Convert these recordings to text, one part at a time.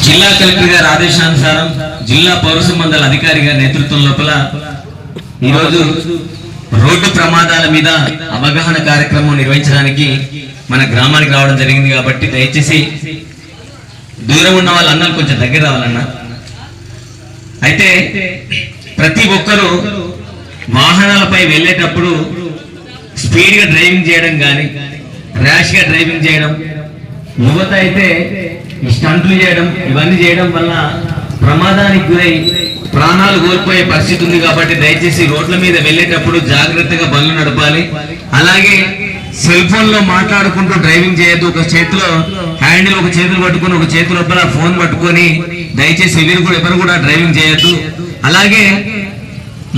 జిల్లా కలెక్టర్ గారి ఆదేశానుసారం జిల్లా పౌర సంబంధాల అధికారి గారి నేతృత్వం లోపల ఈరోజు రోడ్డు ప్రమాదాల మీద అవగాహన కార్యక్రమం నిర్వహించడానికి మన గ్రామానికి రావడం జరిగింది. కాబట్టి దయచేసి దూరం ఉన్న వాళ్ళందరూ కొంచెం దగ్గర రావాలన్నా. అయితే ప్రతి ఒక్కరూ వాహనాలపై వెళ్ళేటప్పుడు స్పీడ్గా డ్రైవింగ్ చేయడం కానీ ర్యాష్గా డ్రైవింగ్ చేయడం, యువత అయితే స్టంట్లు చేయడం, ఇవన్నీ చేయడం వల్ల ప్రమాదానికి గురై ప్రాణాలు కోల్పోయే పరిస్థితి ఉంది. కాబట్టి దయచేసి రోడ్ల మీద వెళ్ళేటప్పుడు జాగ్రత్తగా బండ్లు నడపాలి. అలాగే సెల్ ఫోన్ లో మాట్లాడుకుంటూ డ్రైవింగ్ చేయొద్దు. ఒక చేతిలో హ్యాండిల్ ఒక చేతులు పట్టుకుని ఒక చేతి లోపల ఫోన్ పట్టుకొని దయచేసి ఎవరు కూడా డ్రైవింగ్ చేయొద్దు. అలాగే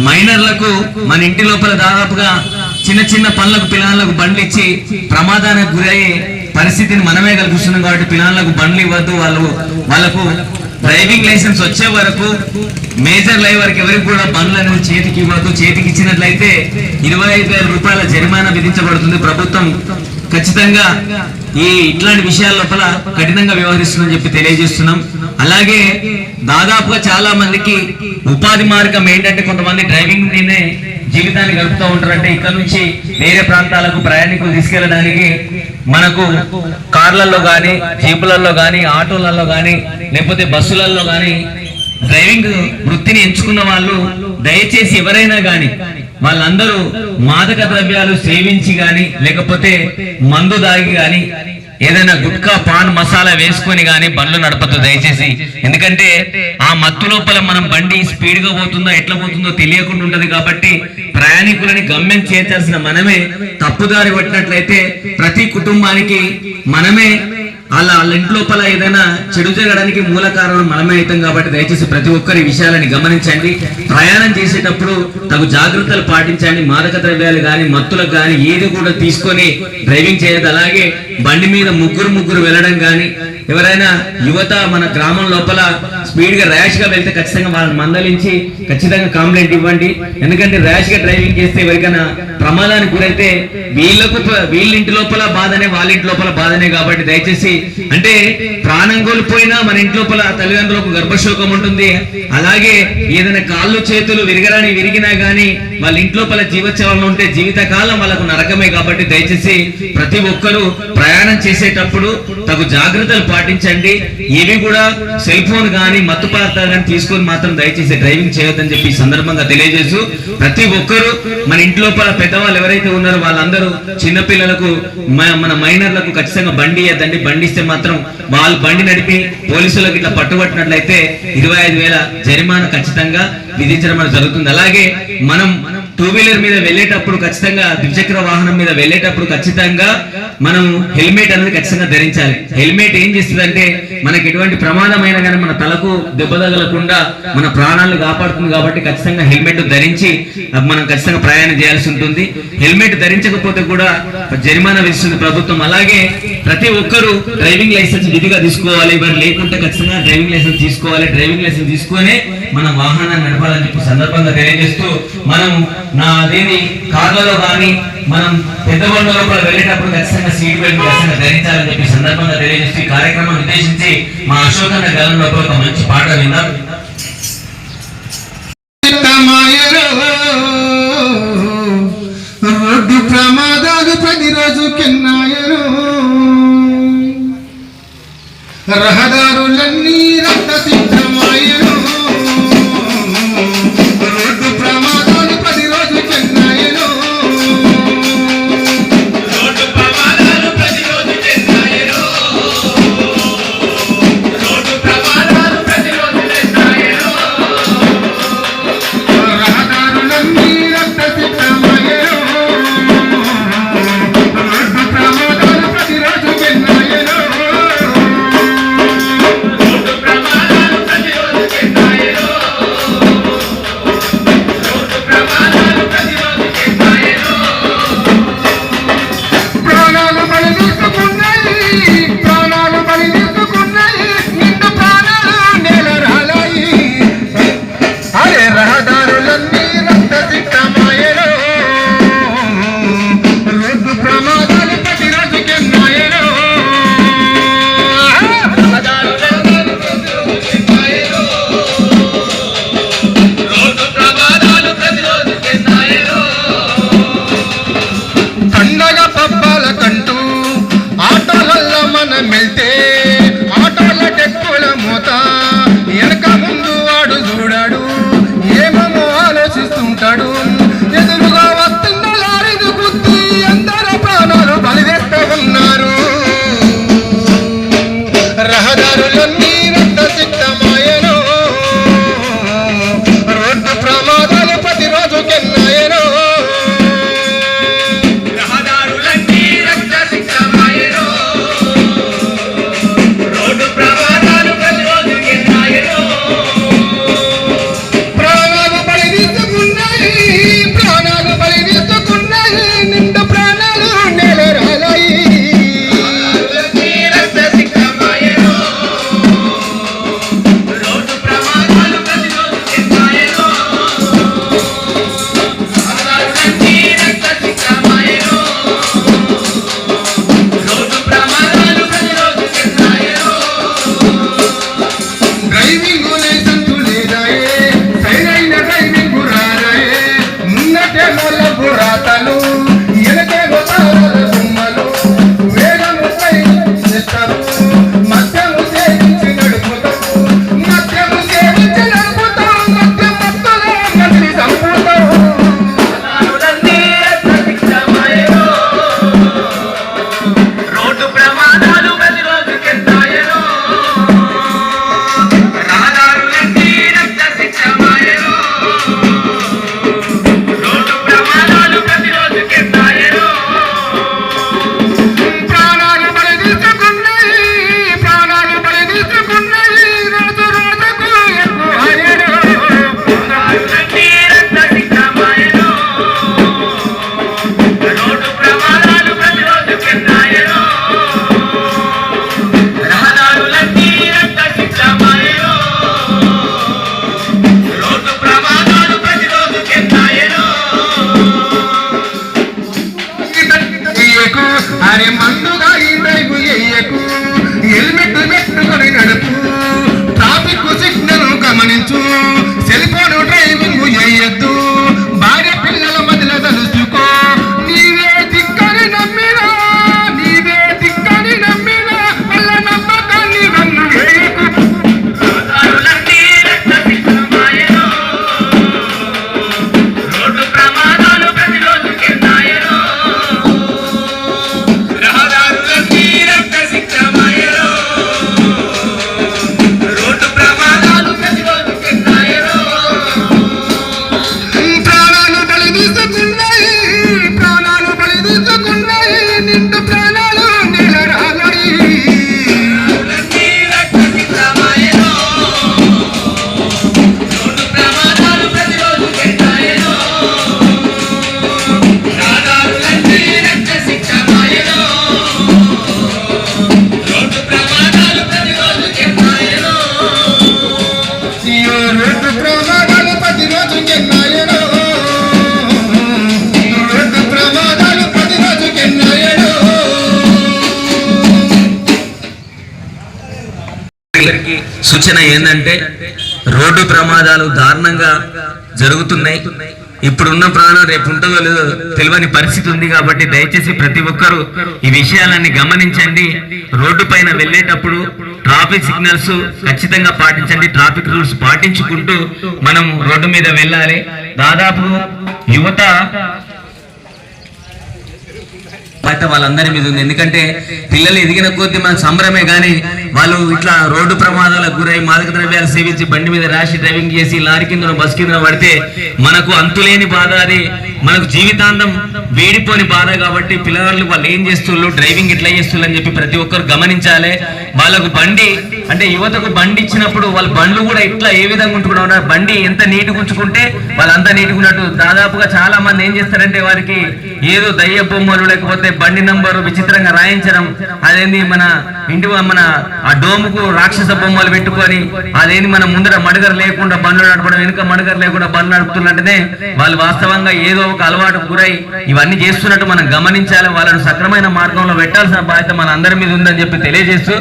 మైనర్లకు మన ఇంటి లోపల దాదాపుగా చిన్న చిన్న పనులకు పిల్లలకు బండ్లు ఇచ్చి ప్రమాదానికి గురయ్యే పరిస్థితిని మనమే కల్పిస్తున్నాం. కాబట్టి పిల్లలకు బండ్లు ఇవ్వద్దు. వాళ్ళకు డ్రైవింగ్ లైసెన్స్ వచ్చే వరకు మేజర్ లైవ్ వరకు ఎవరికి కూడా బండ్లు అనేది చేతికి ఇవ్వద్దు. చేతికి ఇచ్చినట్లయితే 25,000 రూపాయల జరిమానా విధించబడుతుంది. ప్రభుత్వం ఖచ్చితంగా ఇట్లాంటి విషయాల లోపల కఠినంగా వ్యవహరిస్తుందని చెప్పి తెలియజేస్తున్నాం. అలాగే దాదాపుగా చాలా మందికి ఉపాధి మార్గం ఏంటంటే కొంతమంది డ్రైవింగ్ మీదే జీవితాన్ని గడుపుతూ ఉంటారంటే ఇక్కడ నుంచి వేరే ప్రాంతాలకు ప్రయాణికులు తీసుకెళ్ళడానికి మనకు కార్లలో కానీ జీపులలో కానీ ఆటోలలో కానీ లేకపోతే బస్సులలో కానీ డ్రైవింగ్ వృత్తిని ఎంచుకున్న వాళ్ళు దయచేసి ఎవరైనా కానీ వాళ్ళందరూ మాదక ద్రవ్యాలు సేవించి గాని లేకపోతే మందు దాగి గాని ఏదైనా గుట్కా పాన్ మసాలా వేసుకొని గాని బండ్లు నడపద్దు దయచేసి. ఎందుకంటే ఆ మత్తు లోపల మనం బండి స్పీడ్ గా పోతుందో ఎట్లా పోతుందో తెలియకుండా ఉంటది. కాబట్టి ప్రయాణికులని గమ్యం చేర్చాల్సిన మనమే తప్పుదారి పట్టినట్లయితే ప్రతి కుటుంబానికి మనమే వాళ్ళ ఇంటి లోపల ఏదైనా చెడు జరగడానికి మూల కారణం మనమే అవుతాం. కాబట్టి దయచేసి ప్రతి ఒక్కరి విషయాలని గమనించండి. ప్రయాణం చేసేటప్పుడు తగు జాగ్రత్తలు పాటించండి. మాదక ద్రవ్యాలు కానీ మత్తులకు కానీ ఏది కూడా తీసుకొని డ్రైవింగ్ చేయదు. అలాగే బండి మీద ముగ్గురు వెళ్ళడం కానీ ఎవరైనా యువత మన గ్రామం లోపల స్పీడ్ గా ర్యాష్ గా వెళ్తే ఖచ్చితంగా వాళ్ళని మందలించి ఖచ్చితంగా కంప్లైంట్ ఇవ్వండి. ఎందుకంటే ర్యాష్ గా డ్రైవింగ్ చేస్తే ఎవరికైనా ప్రమాదానికి గురైతే వీళ్ళింటి లోపల బాధనే వాళ్ళ ఇంటి లోపల బాధనే. కాబట్టి దయచేసి అంటే ప్రాణం కోల్పోయినా మన ఇంటి లోపల తల్లిదండ్రులకు గర్భశోకం ఉంటుంది. అలాగే ఏదైనా కాళ్ళు చేతులు విరిగినా గానీ వాళ్ళ ఇంటి లోపల జీవోత్సవాలు ఉంటే జీవితకాలం వాళ్ళకు నరకమే. కాబట్టి దయచేసి ప్రతి ఒక్కరూ ప్రయాణం చేసేటప్పుడు తగు జాగ్రత్తలు పాటించండి. ఏవి కూడా సెల్ ఫోన్ కానీ మత్తు పదార్థాలు కానీ తీసుకొని మాత్రం దయచేసి డ్రైవింగ్ చేయొద్దని చెప్పి సందర్భంగా తెలియజేస్తూ ప్రతి ఒక్కరూ మన ఇంటి లోపల పెద్దవాళ్ళు ఎవరైతే ఉన్నారో వాళ్ళందరూ చిన్నపిల్లలకు మన మైనర్లకు ఖచ్చితంగా బండి ఇవ్వద్దండి. బండి ఇస్తే మాత్రం వాళ్ళు బండి నడిపి పోలీసులకు ఇట్లా పట్టుబట్టినట్లయితే 25,000 జరిమానా ఖచ్చితంగా విధించడం జరుగుతుంది. అలాగే మనం 2 వీలర్ మీద వెళ్ళేటప్పుడు ఖచ్చితంగా ద్విచక్ర వాహనం మీద వెళ్ళేటప్పుడు ఖచ్చితంగా మనం హెల్మెట్ అనేది ఖచ్చితంగా ధరించాలి. హెల్మెట్ ఏం చేస్తుందంటే మనకి ఎటువంటి ప్రమాదమైనా కానీ మన తలకు దెబ్బ తగలకుండా మన ప్రాణాలను కాపాడుతుంది. కాబట్టి ఖచ్చితంగా హెల్మెట్ ధరించి మనం ఖచ్చితంగా ప్రయాణం చేయాల్సి ఉంటుంది. హెల్మెట్ ధరించకపోతే కూడా జరిమానా విధిస్తుంది ప్రభుత్వం. అలాగే ప్రతి ఒక్కరూ డ్రైవింగ్ లైసెన్స్ విధిగా తీసుకోవాలి. మరి లేకుంటే ఖచ్చితంగా డ్రైవింగ్ లైసెన్స్ తీసుకోవాలి. డ్రైవింగ్ లైసెన్స్ తీసుకొని మనం వాహనాన్ని నడపాలని చెప్పి సందర్భంగా తెలియజేస్తూ మనం అదేది కార్లలో కానీ మనం పెద్ద బండ్ల లోపల వెళ్ళేటప్పుడు ఖచ్చితంగా సీట్ బెల్ట్ ఖచ్చితంగా ధరించాలని చెప్పి సందర్భంగా తెలియజేస్తూ ఈ కార్యక్రమం ఉద్దేశించి మా అశోకన్న గలం లోపల ఒక మంచి పాట విందాం. రోడ్డు ప్రమాదాలు ప్రతిరోజు కెన్నాయను, రహదారులన్నీ రక్త సిద్ధమాయను. రోడ్డు ప్రమాదాలు ప్రతిరోజు కెన్నాయను, రోడ్డు ప్రమాదాలు ప్రతిరోజు చెన్నాయను, రోడ్డు ప్రమాదాలు ప్రతిరోజు చెన్నాయను, రహదారులన్నీ రక్త సిద్ధమాయను. రోడ్డు ప్రమాదాలు ప్రతిరోజు కెన్నాయను, రోడ్డు ప్రమాదాలు ప్రతిరోజు రహదారులన్నీ రక్తసిక్తమాయెను. రోడ్డు ప్రమాదాలు ప్రతిరోజు కెన్నాయెను. రహదారులన్నీ రక్తసిక్తమాయెను. రోడ్డు ప్రమాదాలు ప్రతిరోజు కెన్నాయెను. ప్రాణాలు బలి తీసుకున్నాయి, ప్రాణాలు బలి తీసుకున్నాయి, నిండు ప్రాణాలు నెలరాలాయి. రక్తసిక్తమాయెను. రోడ్డు ప్రమాదాలు ప్రతిరోజు కెన్నాయెను. రహదారులన్నీ రక్తసిక్తమాయెను. రోడ్డు ప్రమాదాలు ప్రతిరోజు కెన్నాయెను. డ్రైవింగ్ లైసెన్స్ లేదాయే, సరైన డ్రైవింగ్ రాదాయే. ముందటే నల్లపు రాతలు, వెనకేమో తారల బొమ్మలు. వేగము చేస్తారు, మద్యము సేవించి నడుపుతావు. మద్యము సేవించి నడుపుతావు, మద్యం మత్తులో మనిషి చంపుతావు. రహదారులన్నీ రక్తసిక్తమాయెను. రోడ్డు ప్రమాదాలు ప్రతిరోజు కెన్నాయెను. రహదారులన్నీ రక్తసిక్తమాయెను. రోడ్డు ప్రమాదాలు ప్రతిరోజు కెన్నాయెను. ప్రాణాలు బలి తీసుకున్నాయి, ప్రాణాలు బలి తీసుకున్నాయి, రోజు రోజుకు ఎక్కువ అయ్యేను. రహదారులన్నీ రక్తసిక్తమాయెను. రోడ్డు ప్రమాదాలు ప్రతిరోజు కెన్నాయెను. రహదారులన్నీ రక్తసిక్తమాయెను. రోడ్డు ప్రమాదాలు ప్రతిరోజు కెన్నాయెను. ఎయ్యకు, అరే మందుగా ఈ డ్రైవ్ ఎయ్యకు, హెల్మెట్ పెట్టుకొని నడుపు, ట్రాఫిక్ సిగ్నల్ గమనించు, సెల్ ఫోన్ డ్రైవింగ్ ఎయ్యొద్దు, భార్య పిల్లల మధ్యలో తలుచుకో. నీవే దిక్కని నమ్మినా, నీవే దిక్కని నమ్మినా, వాళ్ళ నమ్మకాన్ని వన్ను వేయకు. రహదారులన్నీ రక్తసిక్తమాయెను. రోడ్డు ప్రమాదాలు ప్రతిరోజు కెన్నాయెను. రహదారులన్నీ రక్తసిక్తమాయెను. రోడ్డు ప్రమాదాలు ప్రతిరోజు కెన్నాయెను. ప్రాణాలు బలి తీసుకున్నాయి, ప్రాణాలు బలి తీసుకున్నాయి, నిండు ప్రాణాలు నెలరాలాయి. రహదారులన్నీ రక్తసిక్తమాయెను. రోడ్డు ప్రమాదాలు ప్రతిరోజు కెన్నాయెను. రహదారులన్నీ రక్తసిక్తమాయెను. రోడ్డు ప్రమాదాలు ప్రతిరోజు కెన్నాయెను. రోడ్డు ప్రమాదాలు ప్రతిరోజు కెన్నాయెను. రోడ్డు ప్రమాదాలు ప్రతిరోజు కెన్నాయెను. సూచన ఏంటంటే రోడ్డు ప్రమాదాలు దారుణంగా జరుగుతున్నాయి. ఇప్పుడున్న ప్రాణం రేపు ఉంటుందో లేదో తెలియని పరిస్థితి ఉంది కాబట్టి దయచేసి ప్రతి ఒక్కరూ ఈ విషయాలన్నీ గమనించండి. రోడ్డు పైన వెళ్ళేటప్పుడు ట్రాఫిక్ సిగ్నల్స్ ఖచ్చితంగా పాటించండి. ట్రాఫిక్ రూల్స్ పాటించుకుంటూ మనం రోడ్డు మీద వెళ్ళాలి. దాదాపు యువత బాధ్యత వాళ్ళందరి మీద ఉంది. ఎందుకంటే పిల్లలు ఎదిగిన కొద్దీ మన సంబరమే కానీ వాళ్ళు ఇట్లా రోడ్డు ప్రమాదాలకు గురై మాదక ద్రవ్యాలు సేవించి బండి మీద రాషి డ్రైవింగ్ చేసి లారీ కింద బస్ కింద పడితే మనకు అంతులేని బాధ, అది మనకు జీవితాంతం వేడిపోని బాధ. కాబట్టి పిల్లలు వాళ్ళు ఏం చేస్తున్నారు, డ్రైవింగ్ ఎట్లా చేస్తున్నారు అని చెప్పి ప్రతి ఒక్కరు గమనించాలి. వాళ్ళకు బండి అంటే యువతకు బండి ఇచ్చినప్పుడు వాళ్ళ బండ్లు కూడా ఇట్లా ఏ విధంగా ఉంచుకున్నారు, బండి ఎంత నీట్గా ఉంచుకుంటే వాళ్ళంతా నీట్గా ఉన్నట్టు. దాదాపుగా చాలా మంది ఏం చేస్తారంటే వారికి ఏదో దయ్య బొమ్మలు లేకపోతే బండి నంబరు విచిత్రంగా రాయించడం, అదేంది మన ఇంటి మన ఆ డోముకు రాక్షస బొమ్మలు పెట్టుకొని అదేంది మన ముందర మడగర లేకుండా బండ్లు నడపడం, వెనుక మడగర లేకుండా బండ్లు నడుపుతున్నట్టునే వాళ్ళు వాస్తవంగా ఏదో ఒక అలవాటు గురై ఇవన్నీ చేస్తున్నట్టు మనం గమనించాలి. వాళ్ళను సక్రమైన మార్గంలో పెట్టాల్సిన బాధ్యత మన అందరి మీద ఉందని చెప్పి తెలియజేస్తూ,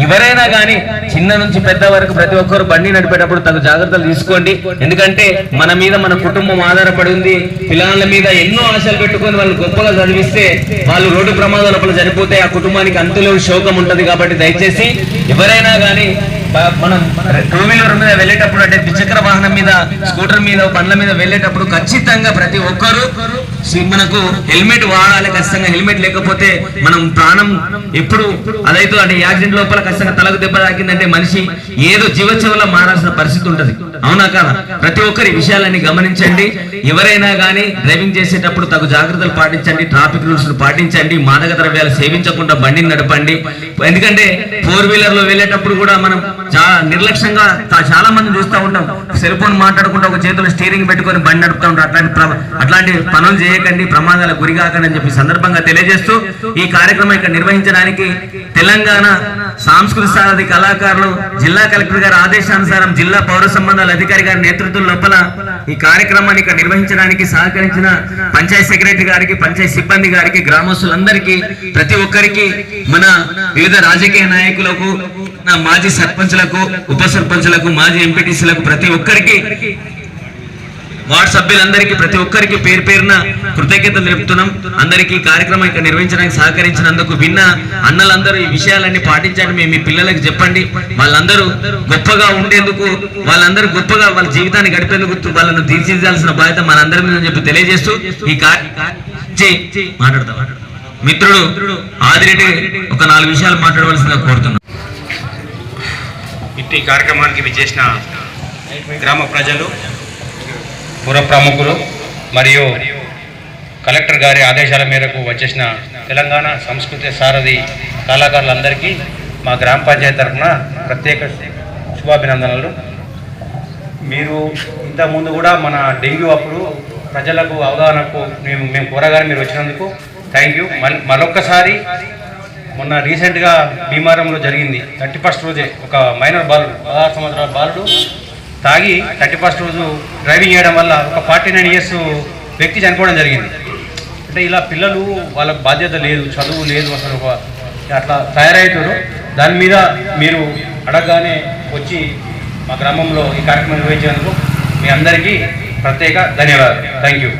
ఎవరైనా కానీ చిన్న నుంచి పెద్ద వరకు ప్రతి ఒక్కరు బండి నడిపేటప్పుడు తగు జాగ్రత్తలు తీసుకోండి. ఎందుకంటే మన మీద మన కుటుంబం ఆధారపడి ఉంది. పిల్లల మీద ఎన్నో ఆశలు పెట్టుకొని వాళ్ళు గొప్పగా చదివిస్తే వాళ్ళు రోడ్డు ప్రమాదాల లోపల చనిపోతే ఆ కుటుంబానికి అంతులేని శోకం ఉంటది. కాబట్టి దయచేసి ఎవరైనా కానీ మనం టూ వీలర్ మీద వెళ్ళేటప్పుడు అంటే ద్విచక్ర వాహనం మీద, స్కూటర్ మీద, బండ్ల మీద వెళ్ళేటప్పుడు ఖచ్చితంగా ప్రతి ఒక్కరు మనకు హెల్మెట్ వాడాలి ఖచ్చితంగా. హెల్మెట్ లేకపోతే మనం ప్రాణం ఎప్పుడు అదైతే అంటే యాక్సిడెంట్ లోపల ఖచ్చితంగా తలకు దెబ్బ తాకిందంటే మనిషి ఏదో జీవోత్సవంలో మారాల్సిన పరిస్థితి ఉంటది. అవునా కాదా? ప్రతి ఒక్కరి విషయాలన్నీ గమనించండి. ఎవరైనా కానీ డ్రైవింగ్ చేసేటప్పుడు తగు జాగ్రత్తలు పాటించండి, ట్రాఫిక్ రూల్స్ పాటించండి, మాదక ద్రవ్యాలు సేవించకుండా బండిని నడపండి. ఎందుకంటే 4-వీలర్ లో వెళ్ళేటప్పుడు కూడా మనం చాలా నిర్లక్ష్యంగా చాలా మంది చూస్తూ ఉంటాం. సెల్ ఫోన్ మాట్లాడకుండా ఒక చేతిలో స్టీరింగ్ పెట్టుకొని బండి నడుపుతూ ఉంటారు. అట్లాంటి పనులు చేయకండి, ప్రమాదాలకు గురి కాకండి అని చెప్పి సందర్భంగా తెలియజేస్తూ ఈ కార్యక్రమం ఇక్కడ నిర్వహించడానికి తెలంగాణ సాంస్కృతిక సారథి కళాకారులు జిల్లా కలెక్టర్ గారి ఆదేశానుసారం జిల్లా పౌర సంబంధాల అధికారి గారి నేతృత్వం లోపల ఈ కార్యక్రమాన్ని ఇక్కడ నిర్వహించడానికి సహకరించిన పంచాయత్ సెక్రటరీ గారికి, పంచాయత్ సిబ్బంది గారికి, గ్రామస్తులందరికీ, ప్రతి ఒక్కరికి, మన వివిధ రాజకీయ నాయకులకు, మాజీ సర్పంచులకు, ఉప సర్పంచులకు, మాజీ ఎంపీటీసీలకు, ప్రతి ఒక్కరికి, వార్డు సభ్యులందరికీ, ప్రతి ఒక్కరికి పేరు పేరున కృతజ్ఞతలు తెలుపుతున్నాం. అందరికీ కార్యక్రమం ఇక్కడ నిర్వహించడానికి సహకరించినందుకు విన్న అన్నలందరూ ఈ విషయాలన్నీ పాటించండి, మేము మీ పిల్లలకు చెప్పండి. వాళ్ళందరూ గొప్పగా ఉండేందుకు, వాళ్ళందరూ గొప్పగా వాళ్ళ జీవితాన్ని గడిపేందుకు వాళ్ళను తీర్చిదిద్దాల్సిన బాధ్యత మనందరి మీద చెప్పి తెలియజేస్తూ ఈ మాట్లాడతాం. మిత్రుడు ఆదిరెడ్డి ఒక 4 విషయాలు మాట్లాడవలసిందిగా కోరుతున్నాం. ఇట్టి కార్యక్రమానికి విచ్చేసిన గ్రామ ప్రజలు, పుర ప్రముఖులు మరియు కలెక్టర్ గారి ఆదేశాల మేరకు వచ్చేసిన తెలంగాణ సంస్కృతి సారథి కళాకారులందరికీ మా గ్రామ పంచాయతీ తరఫున ప్రత్యేక శుభాభినందనలు. మీరు ఇంతకుముందు కూడా మన డెంగ్యూ అప్పుడు ప్రజలకు అవగాహనకు మేము కోరగానే మీరు వచ్చినందుకు థ్యాంక్ యూ. మరొక్కసారి మొన్న రీసెంట్గా భీమారంలో జరిగింది. 31st రోజే ఒక మైనర్ బాలుడు, 16 సంవత్సరాల బాలుడు తాగి 31st రోజు డ్రైవింగ్ చేయడం వల్ల ఒక 49 ఇయర్స్ వ్యక్తి చనిపోవడం జరిగింది. అంటే ఇలా పిల్లలు వాళ్ళకు బాధ్యత లేదు, చదువు లేదు, అసలు అట్లా తయారవుతారు. దాని మీద మీరు అడగగానే వచ్చి మా గ్రామంలో ఈ కార్యక్రమం నిర్వహించేందుకు మీ అందరికీ ప్రత్యేక ధన్యవాదాలు. Thank you.